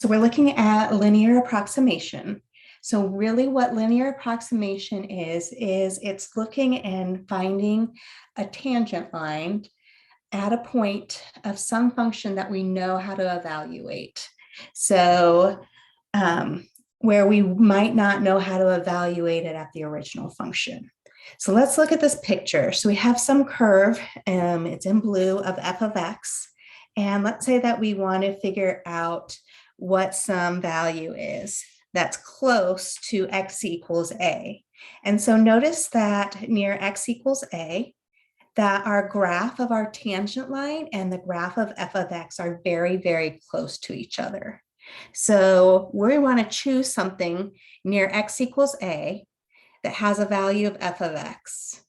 So we're looking at linear approximation. So really what linear approximation is it's looking and finding a tangent line at a point of some function that we know how to evaluate. So where we might not know how to evaluate it at the original function. So let's look at this picture. So we have some curve, it's in blue, of f of x. And let's say that we want to figure out what some value is that's close to x equals a. And so notice that near x equals a, that our graph of our tangent line and the graph of f of x are very, very close to each other. So we want to choose something near x equals a that has a value of f of x.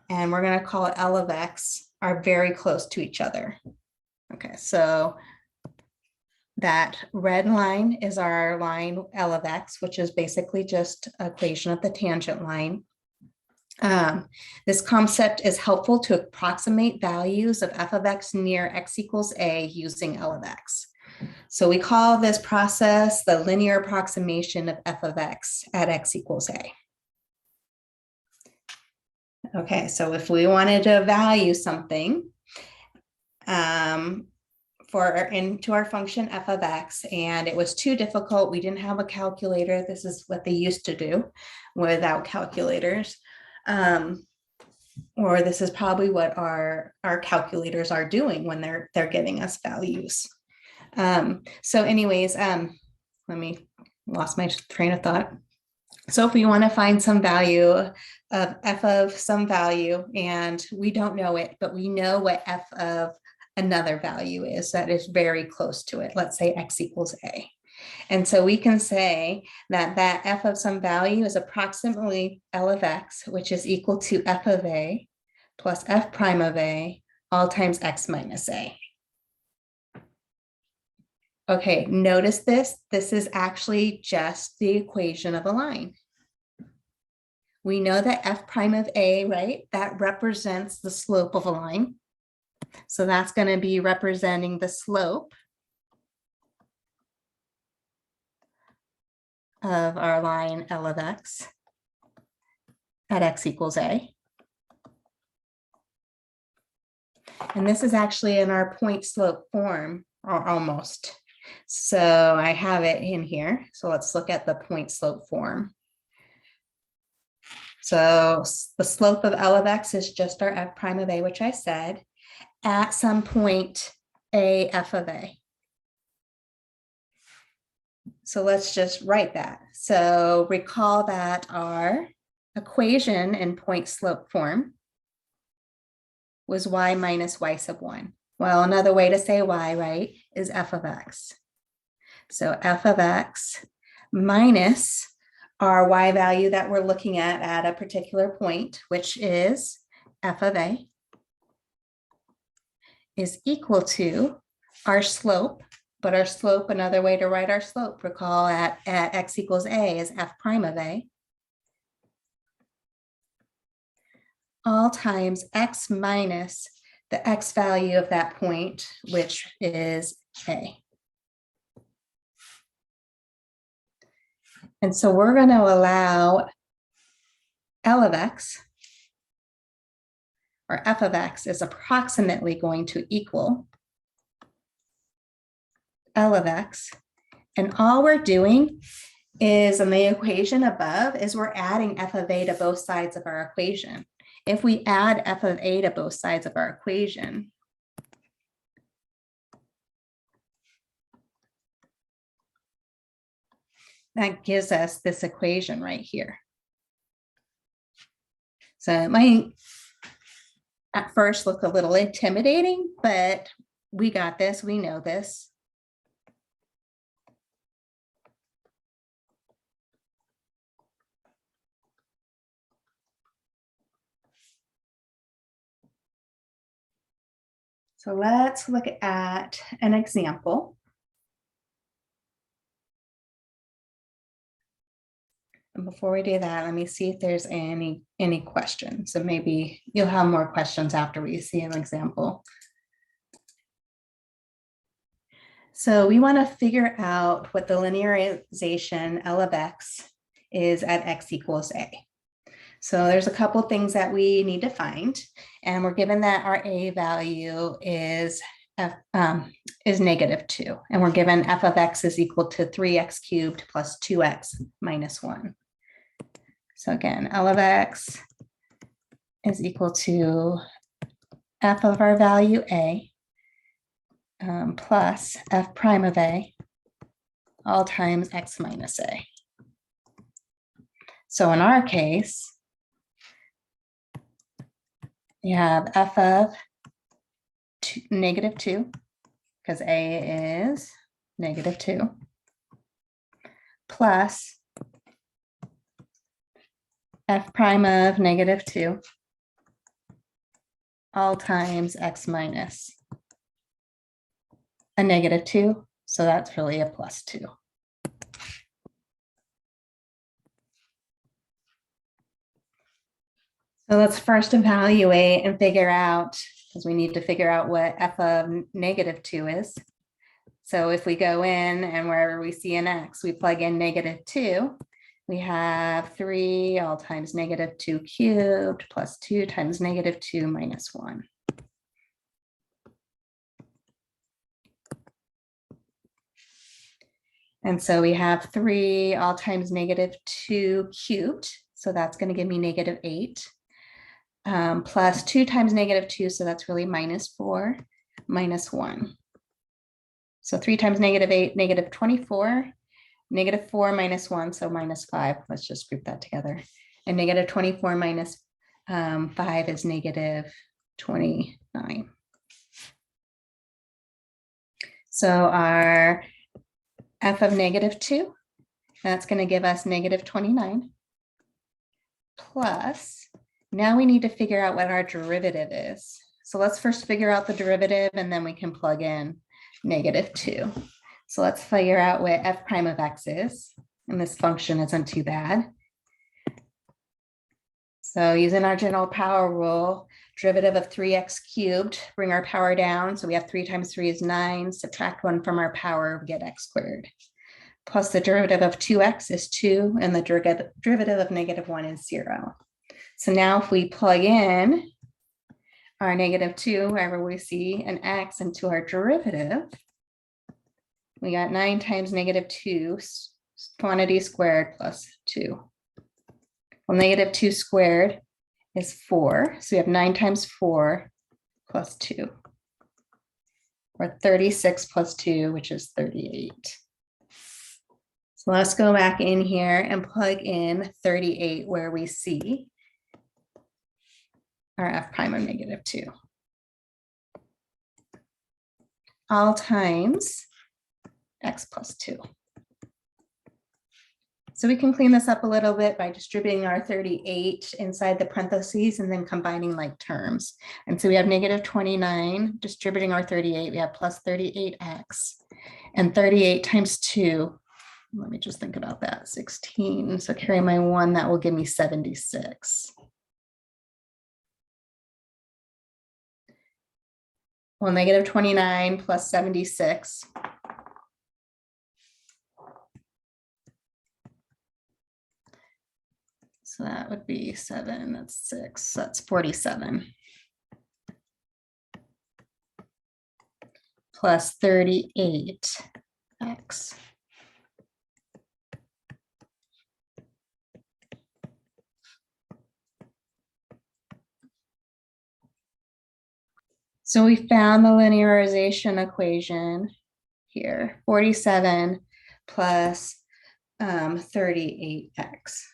And we're going to call it L of x are very close to each other. Okay, so that red line is our line L of x, which is basically just an equation of the tangent line. This concept is helpful to approximate values of f of x near x equals a using L of x. So we call this process the linear approximation of f of x at x equals a. Okay, so if we wanted to value something into our function f of x, and it was too difficult, we didn't have a calculator. This is what they used to do without calculators. Or this is probably what our calculators are doing when they're giving us values. So anyways, lost my train of thought. So if we want to find some value of f of some value and we don't know it, but we know what f of another value is that is very close to it, let's say x equals a. And so we can say that that f of some value is approximately L of x, which is equal to f of a plus f prime of a all times x minus a. Okay, notice this. This is actually just the equation of a line. We know that f prime of a, right, that represents the slope of a line. So that's going to be representing the slope of our line L of x at x equals a. And this is actually in our point slope form, or almost. So I have it in here. So let's look at the point slope form. So the slope of L of x is just our f prime of a, which I said, at some point a f of a. So let's just write that. So recall that our equation in point slope form was y minus y sub 1. Well, another way to say y, right, is f of x. So f of x minus our y value that we're looking at a particular point, which is f of a, is equal to our slope. But our slope, another way to write our slope, recall at x equals a is f prime of a, all times x minus the x value of that point, which is a. And so we're going to allow L of x, or f of x, is approximately going to equal L of x. And all we're doing is, in the equation above, is we're adding f of a to both sides of our equation. If we add f of a to both sides of our equation, that gives us this equation right here. So it might at first look a little intimidating, but we got this, we know this. So let's look at an example. And before we do that, let me see if there's any questions. So maybe you'll have more questions after we see an example. So we want to figure out what the linearization L of x is at x equals a. So there's a couple things that we need to find, and we're given that our a value is -2, and we're given f of x is equal to 3x cubed plus 2x minus 1. So again, L of x is equal to f of our value a plus f prime of a all times x minus a. So in our case, you have f of -2, because a is -2, plus f prime of -2 all times x minus a -2. So that's really a +2. So let's first evaluate and figure out, because we need to figure out what f of -2 is. So if we go in and wherever we see an x, we plug in -2, we have 3 all times -2 cubed plus 2 times -2 minus 1. And so we have 3 all times -2 cubed. So that's going to give me -8. Plus 2 times -2, so that's really -4, minus 1. So 3 times -8, -24, -4 minus 1, so -5. Let's just group that together. And -24 minus 5 is -29. So our f of -2, that's going to give us -29. Plus, now we need to figure out what our derivative is. So let's first figure out the derivative, and then we can plug in -2. So let's figure out what f prime of x is. And this function isn't too bad. So using our general power rule, derivative of 3x cubed, bring our power down. So we have 3 times 3 is 9, subtract 1 from our power, we get x squared. Plus the derivative of 2x is 2, and the derivative of -1 is 0. So now if we plug in our -2, wherever we see an x, into our derivative, we got 9 times -2, quantity squared plus 2. Well, -2 squared is 4. So we have 9 times 4 plus 2. Or 36 plus 2, which is 38. So let's go back in here and plug in 38 where we see our f prime of -2. All times x plus 2. So we can clean this up a little bit by distributing our 38 inside the parentheses and then combining like terms. And so we have -29, distributing our 38, we have plus 38x, and 38 times 2, let me just think about that, 16. So carry my 1, that will give me 76. Well, -29 plus 76. So that would be 7, that's 6, that's 47. Plus 38x. So we found the linearization equation here, 47 plus 38x.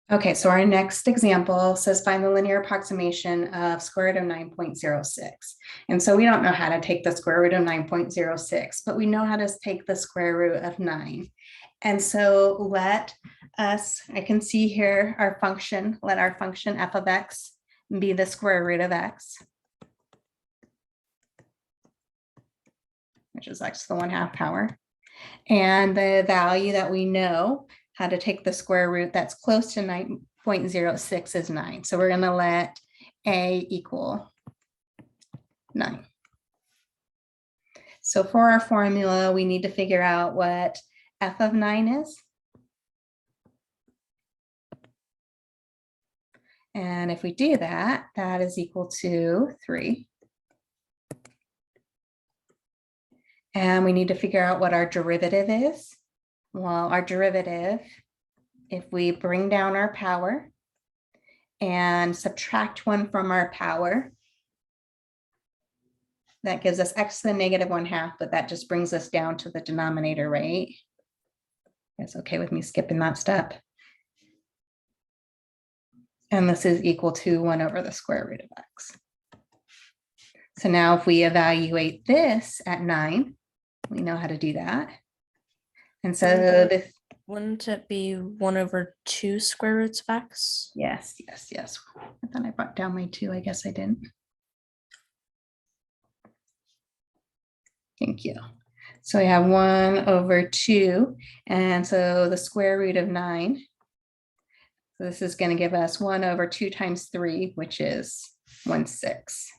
Okay, so our next example says find the linear approximation of square root of 9.06. And so we don't know how to take the square root of 9.06, but we know how to take the square root of 9. And so let us, I can see here our function, let our function f of x be the square root of x, which is x to the 1/2 power. And the value that we know how to take the square root that's close to 9.06 is 9. So we're going to let a equal 9. So for our formula, we need to figure out what f of 9 is. And if we do that, that is equal to 3. And we need to figure out what our derivative is. Well, our derivative, if we bring down our power and subtract 1 from our power, that gives us x to the negative 1/2, but that just brings us down to the denominator, right? It's okay with me skipping that step. And this is equal to 1 over the square root of x. So now if we evaluate this at 9, we know how to do that. And so this, wouldn't it be 1 over 2 square roots of x? yes. I thought I brought down my 2. I guess I didn't. Thank you. So we have 1 over 2. And so the square root of 9. So this is going to give us 1 over 2 times 3, which is 1/6.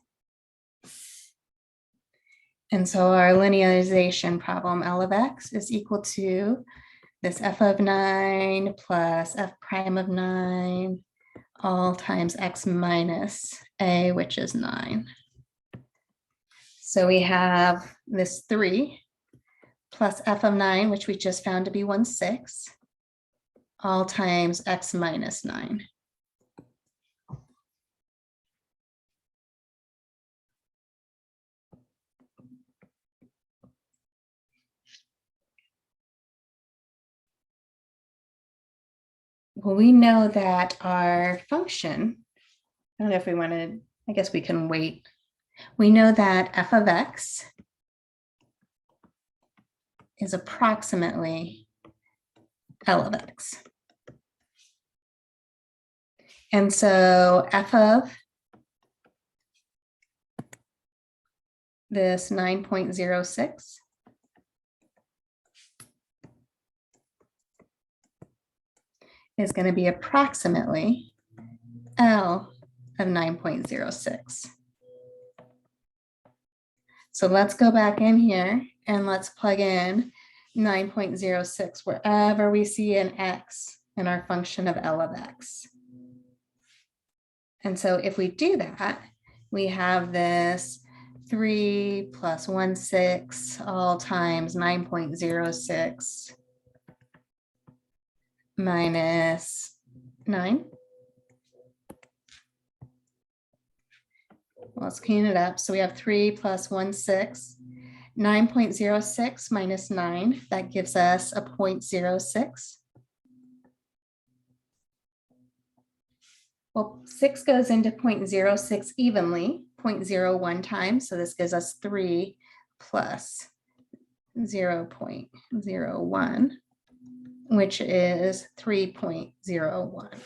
And so our linearization problem, L of x, is equal to this f of 9 plus f prime of 9 all times x minus a, which is 9. So we have this 3 plus f of 9, which we just found to be 1/6, all times x minus 9. Well, we know that our function, I don't know if we wanted, I guess we can wait. We know that f of x is approximately L of x. And so f of this 9.06 is going to be approximately L of 9.06. So let's go back in here and let's plug in 9.06 wherever we see an x in our function of L of x. And so if we do that, we have this 3 plus 1/6 all times 9.06 minus 9. Let's clean it up. So we have 3 plus 1/6, 9.06 minus 9. That gives us a 0.06. Well, 6 goes into 0.06 evenly, 0.01 times. So this gives us 3 plus 0.01, which is 3.01.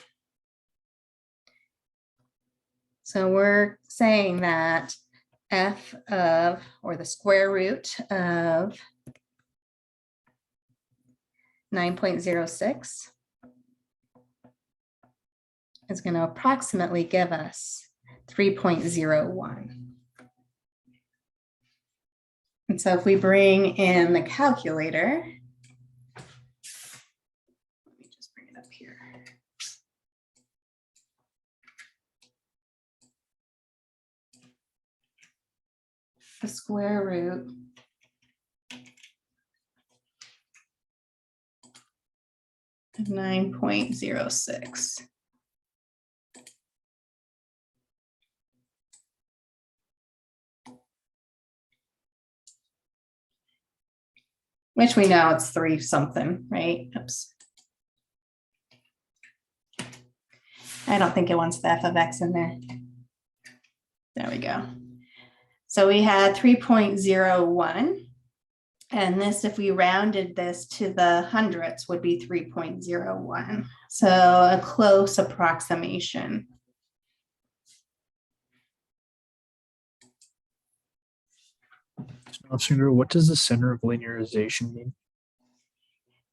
So we're saying that f of, or the square root of 9.06 is going to approximately give us 3.01. And so if we bring in the calculator, let me just bring it up here. The square root of 9.06. Which we know it's 3 something, right? Oops. I don't think it wants the f of x in there. There we go. So we had 3.01. And this, if we rounded this to the hundredths, would be 3.01. So a close approximation. Now, Sundar, what does the center of linearization mean?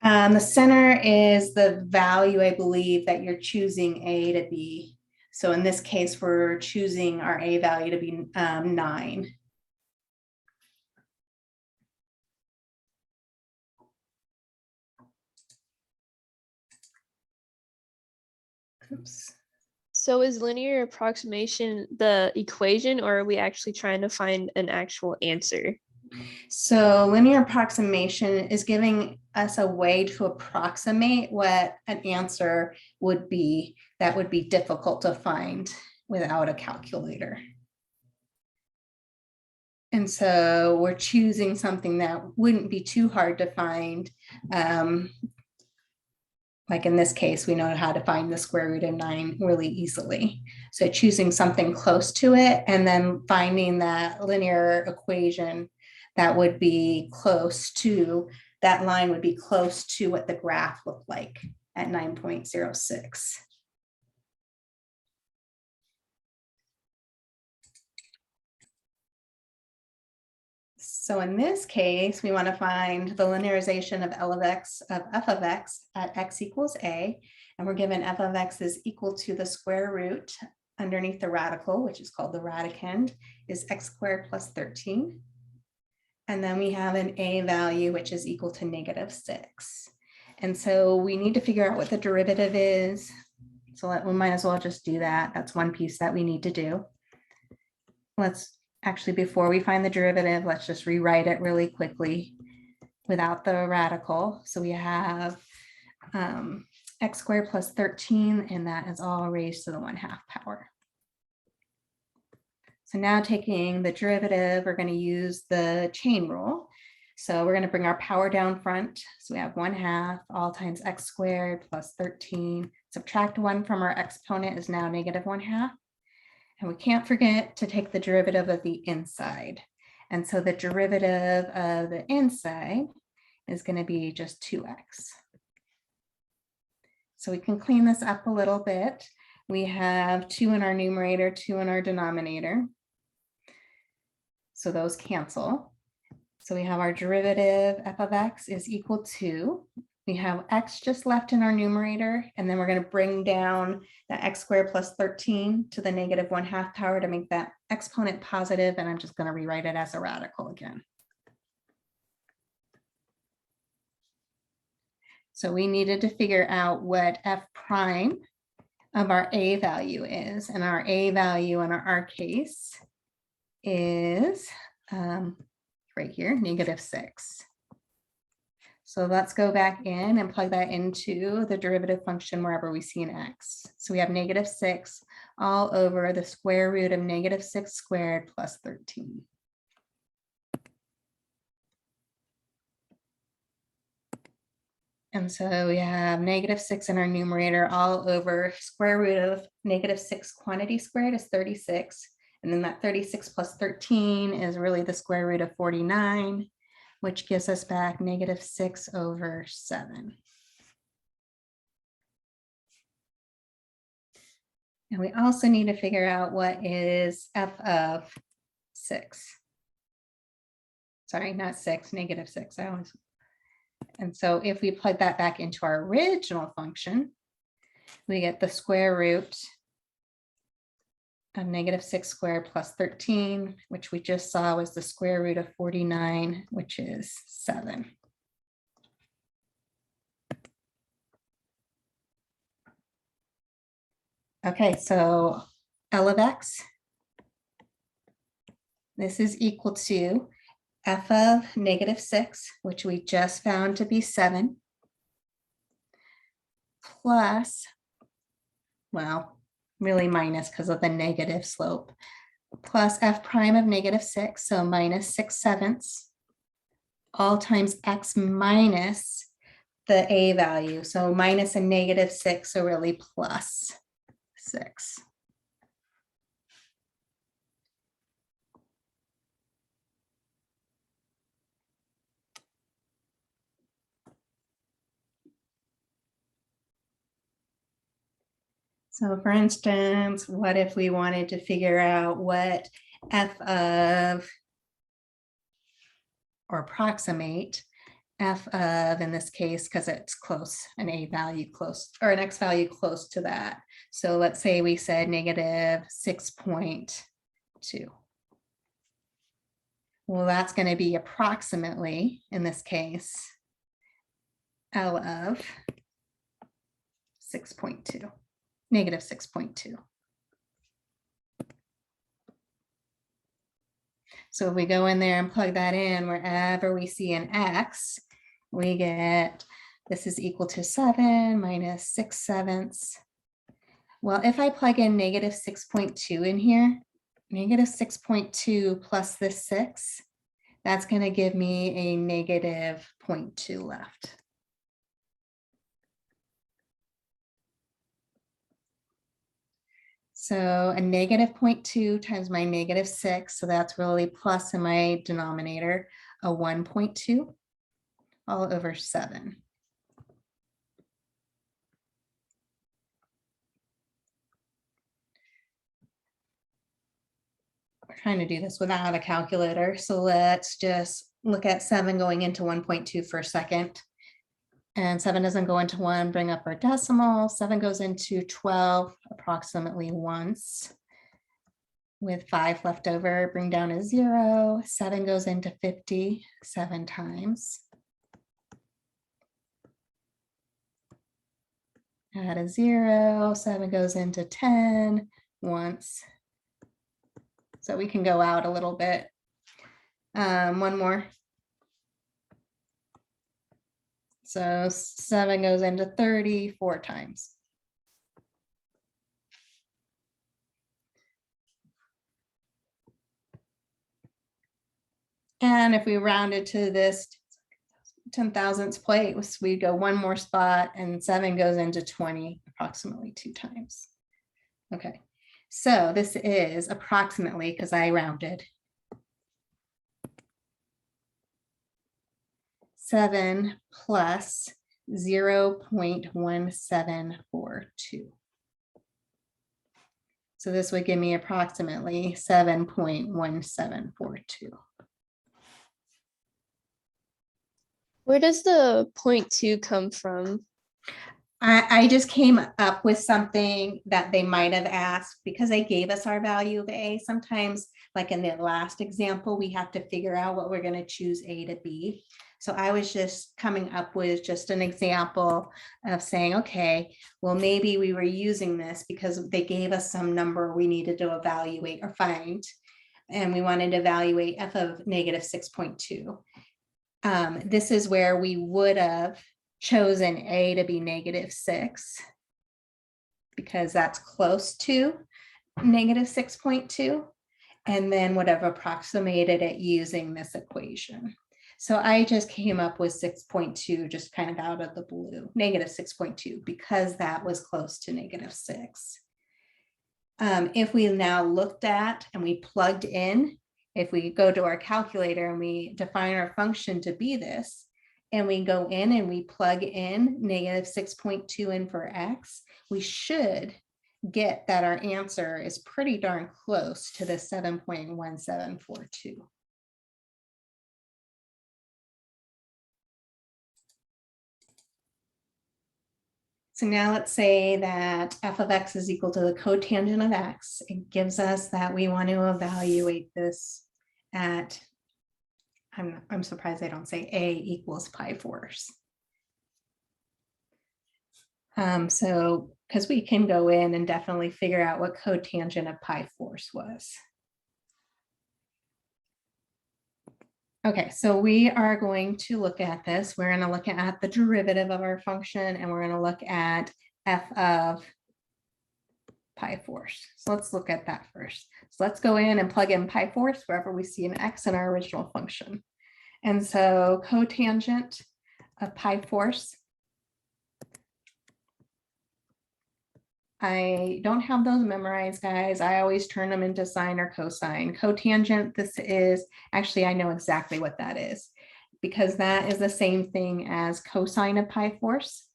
The center is the value, I believe, that you're choosing A to be. So in this case, we're choosing our A value to be 9. Oops. So is linear approximation the equation, or are we actually trying to find an actual answer? So linear approximation is giving us a way to approximate what an answer would be that would be difficult to find without a calculator. And so we're choosing something that wouldn't be too hard to find. Like in this case, we know how to find the square root of 9 really easily. So choosing something close to it and then finding that linear equation that would be close to, that line would be close to what the graph looked like at 9.06. So in this case, we want to find the linearization of L of x of f of x at x equals a, and we're given f of x is equal to the square root underneath the radical, which is called the radicand, is x squared plus 13. And then we have an a value, which is equal to -6. And so we need to figure out what the derivative is. So we might as well just do that. That's one piece that we need to do. Let's actually, before we find the derivative, let's just rewrite it really quickly without the radical. So we have x squared plus 13, and that is all raised to the 1/2 power. So now taking the derivative, we're going to use the chain rule. So we're going to bring our power down front. So we have 1/2 all times x squared plus 13. Subtract 1 from our exponent is now -1/2. And we can't forget to take the derivative of the inside. And so the derivative of the inside is going to be just 2x. So we can clean this up a little bit. We have 2 in our numerator, 2 in our denominator. So those cancel. So we have our derivative f of x is equal to, we have x just left in our numerator, and then we're going to bring down the x squared plus 13 to the -1/2 power to make that exponent positive, and I'm just going to rewrite it as a radical again. So we needed to figure out what f prime of our a value is, and our a value in our case is right here, -6. So let's go back in and plug that into the derivative function wherever we see an x. So we have -6 all over the square root of -6 squared plus 13. And so we have -6 in our numerator all over square root of -6 quantity squared is 36. And then that 36 plus 13 is really the square root of 49, which gives us back -6 over 7. And we also need to figure out what is f of 6. Sorry, not 6, -6. And so if we plug that back into our original function, we get the square root of -6 squared plus 13, which we just saw was the square root of 49, which is 7. Okay, so L of x, this is equal to f of -6, which we just found to be 7, plus, well, really minus because of the negative slope, plus f prime of -6, so -6/7, all times x minus the a value. So minus a -6, so really plus 6. So for instance, what if we wanted to figure out what f of, or approximate f of, in this case, because it's close, an a value close, or an x value close to that. So let's say we said negative 6.2. Well, that's going to be approximately, in this case, L of 6.2, negative 6.2. So if we go in there and plug that in, wherever we see an x, we get this is equal to 7 minus 6/7. Well, if I plug in negative 6.2 in here, negative 6.2 plus this 6, that's going to give me a negative 0.2 left. So a negative 0.2 times my negative 6, so that's really plus in my denominator, a 1.2 all over 7. We're trying to do this without a calculator, so let's just look at 7 going into 1.2 for a second. And 7 doesn't go into 1, bring up our decimal. 7 goes into 12 approximately once. With 5 left over, bring down a 0. 7 goes into 50 7 times. Add a 0. 7 goes into 10 once. So we can go out a little bit. One more. So 7 goes into 30 4 times. And if we rounded to this 10,000th place, we go one more spot and 7 goes into 20 approximately 2 times. Okay, so this is approximately, because I rounded, 7 plus 0.1742. So this would give me approximately 7.1742. Where does the 0.2 come from? I just came up with something that they might have asked because they gave us our value of A. Sometimes, like in the last example, we have to figure out what we're going to choose A to B. So I was just coming up with just an example of saying, okay, well, maybe we were using this because they gave us some number we needed to evaluate or find, and we wanted to evaluate f of negative 6.2. This is where we would have chosen A to be negative 6 because that's close to negative 6.2, and then would have approximated it using this equation. So I just came up with 6.2 just kind of out of the blue, negative 6.2, because that was close to negative 6. If we now looked at and we plugged in, if we go to our calculator and we define our function to be this, and we go in and we plug in negative 6.2 in for x, we should get that our answer is pretty darn close to the 7.1742. So now let's say that f of x is equal to the cotangent of x. It gives us that we want to evaluate this at, I'm surprised they don't say a equals pi fourths. So because we can go in and definitely figure out what cotangent of pi fourths was. Okay, so we are going to look at this. We're going to look at the derivative of our function, and we're going to look at f of pi fourths. So let's look at that first. So let's go in and plug in pi fourths wherever we see an x in our original function. And so cotangent of pi fourths, I don't have those memorized, guys. I always turn them into sine or cosine. Cotangent, this is, actually, I know exactly what that is because that is the same thing as cosine of pi fourths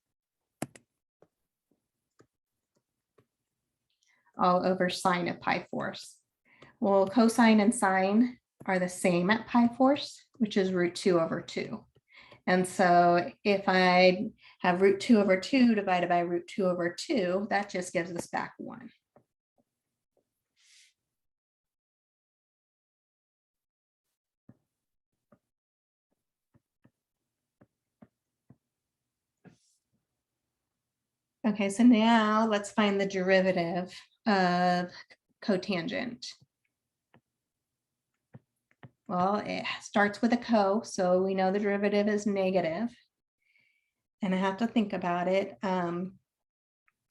all over sine of pi fourths. Well, cosine and sine are the same at pi fourths, which is root 2 over 2. And so if I have root 2 over 2 divided by root 2 over 2, that just gives us back 1. Okay, so now let's find the derivative of cotangent. Well, it starts with a co, so we know the derivative is negative. And I have to think about it.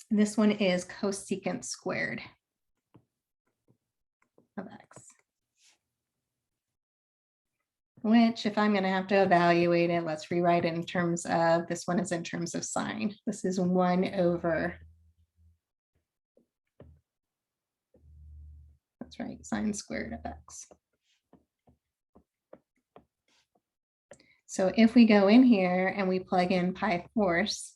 This one is cosecant squared of x. Which, if I'm going to have to evaluate it, let's rewrite it in terms of, this one is in terms of sine. This is 1 over, that's right, sine squared of x. So if we go in here and we plug in pi force,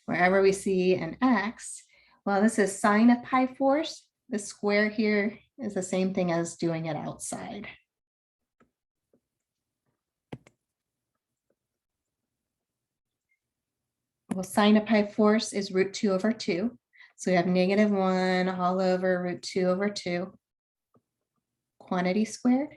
wherever we see an x, well, this is sine of pi force. The square here is the same thing as doing it outside. Well, sine of pi force is root 2 over 2. So we have negative 1 all over root 2 over 2, quantity squared.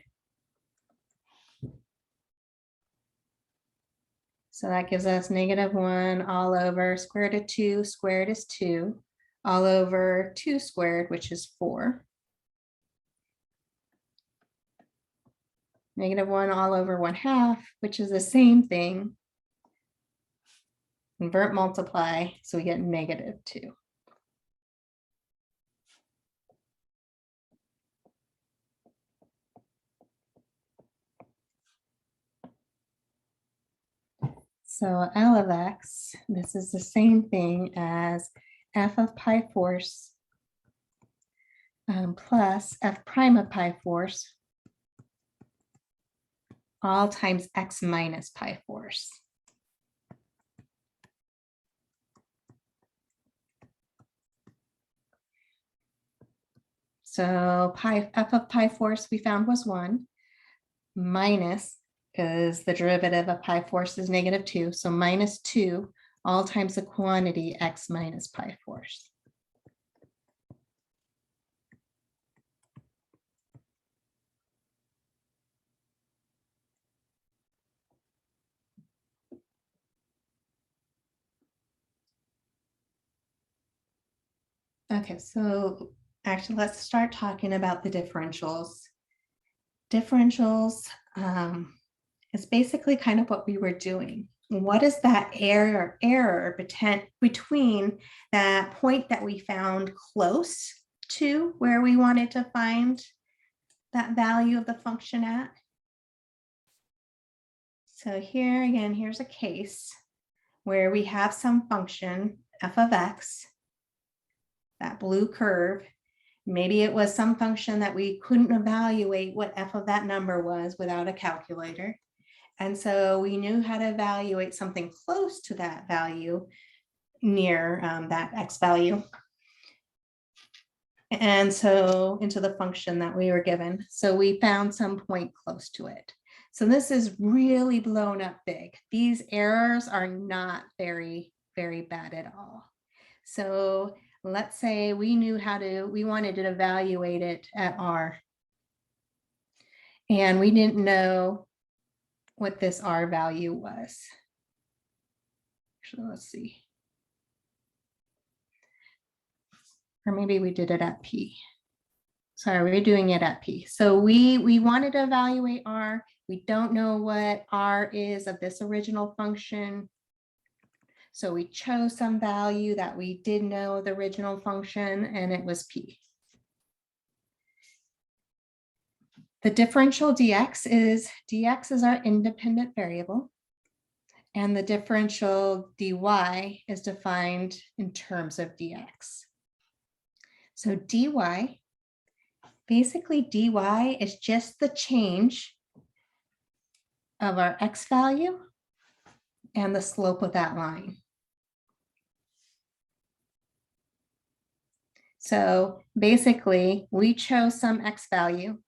So that gives us negative 1 all over square root of 2 squared is 2, all over 2 squared, which is 4. Negative 1 all over 1/2, which is the same thing. Invert, multiply, so we get negative 2. So L of x, this is the same thing as f of pi force plus f prime of pi force all times x minus pi force. So f of pi force we found was 1, minus, because the derivative of pi force is negative 2, so minus 2 all times the quantity x minus pi force. Okay, so actually let's start talking about the differentials. Differentials is basically kind of what we were doing. What is that error between that point that we found close to where we wanted to find that value of the function at? So here again, here's a case where we have some function f of x, that blue curve. Maybe it was some function that we couldn't evaluate what f of that number was without a calculator. And so we knew how to evaluate something close to that value near that x value. And so into the function that we were given. So we found some point close to it. So this is really blown up big. These errors are not very, very bad at all. So let's say we wanted to evaluate it at R. And we didn't know what this R value was. Actually, let's see. Or maybe we did it at P. Sorry, we're doing it at P. So we wanted to evaluate R. We don't know what R is of this original function. So we chose some value that we did know the original function, and it was P. The differential dx is our independent variable, and the differential dy is defined in terms of dx. So basically dy is just the change of our x value and the slope of that line. So basically we chose some x value.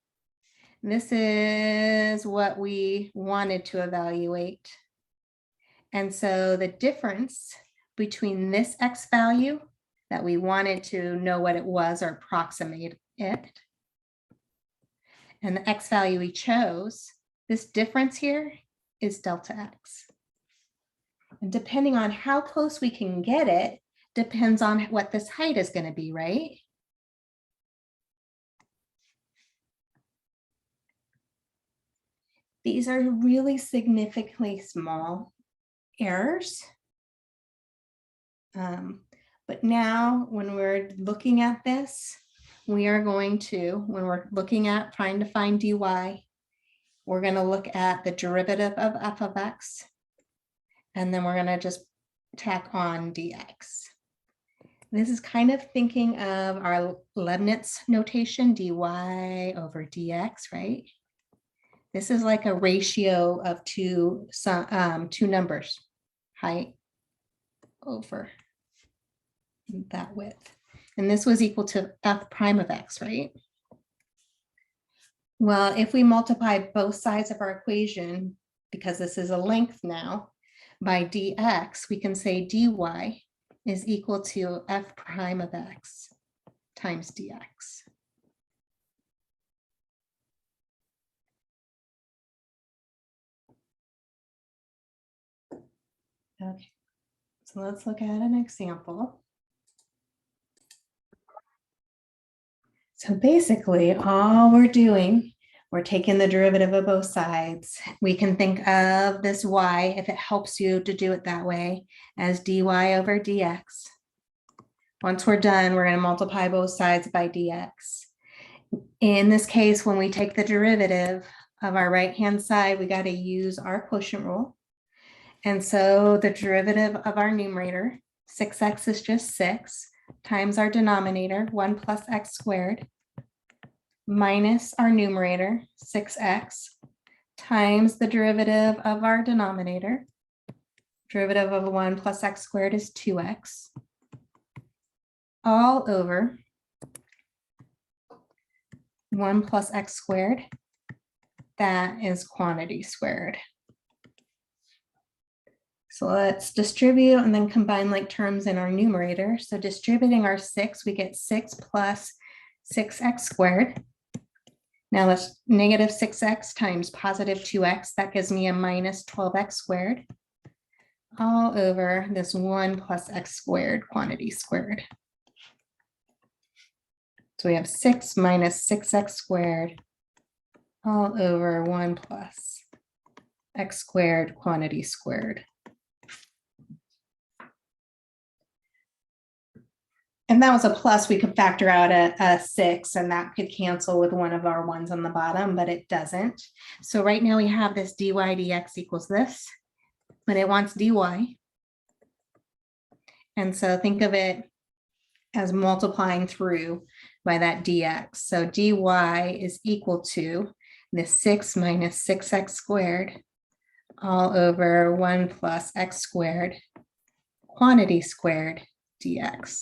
This is what we wanted to evaluate. And so the difference between this X value that we wanted to know what it was or approximate it, and the X value we chose, this difference here is delta X. And depending on how close we can get it, depends on what this height is going to be, right? These are really significantly small errors. But now when we're looking at this, we are going to, when we're looking at trying to find dy, we're going to look at the derivative of f of x, and then we're going to just tack on dx. This is kind of thinking of our Leibniz notation, dy over dx, right? This is like a ratio of two numbers, height over that width. And this was equal to f prime of x, right? Well, if we multiply both sides of our equation, because this is a length now, by dx, we can say dy is equal to f prime of x times dx. Okay, so let's look at an example. So basically, all we're doing, we're taking the derivative of both sides. We can think of this y, if it helps you to do it that way, as dy over dx. Once we're done, we're going to multiply both sides by dx. In this case, when we take the derivative of our right-hand side, we got to use our quotient rule. And so the derivative of our numerator, 6x is just 6, times our denominator, 1 plus x squared, minus our numerator, 6x, times the derivative of our denominator. Derivative of 1 plus x squared is 2x, all over 1 plus x squared. That is quantity squared. So let's distribute and then combine like terms in our numerator. So distributing our 6, we get 6 plus 6x squared. Now let's negative 6x times positive 2x. That gives me a minus 12x squared, all over this 1 plus x squared quantity squared. So we have 6 minus 6x squared, all over 1 plus x squared quantity squared. And that was a plus. We could factor out a 6, and that could cancel with one of our ones on the bottom, but it doesn't. So right now we have this dy dx equals this, but it wants dy. And so think of it as multiplying through by that dx. So dy is equal to this 6 minus 6x squared, all over 1 plus x squared quantity squared dx.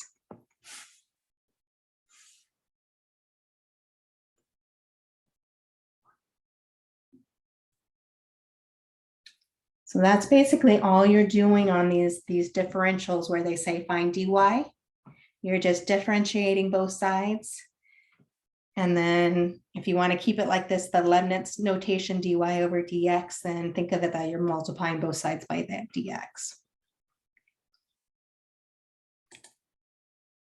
So that's basically all you're doing on these differentials where they say find dy. You're just differentiating both sides. And then if you want to keep it like this, the Leibniz notation dy over dx, then think of it that you're multiplying both sides by that dx.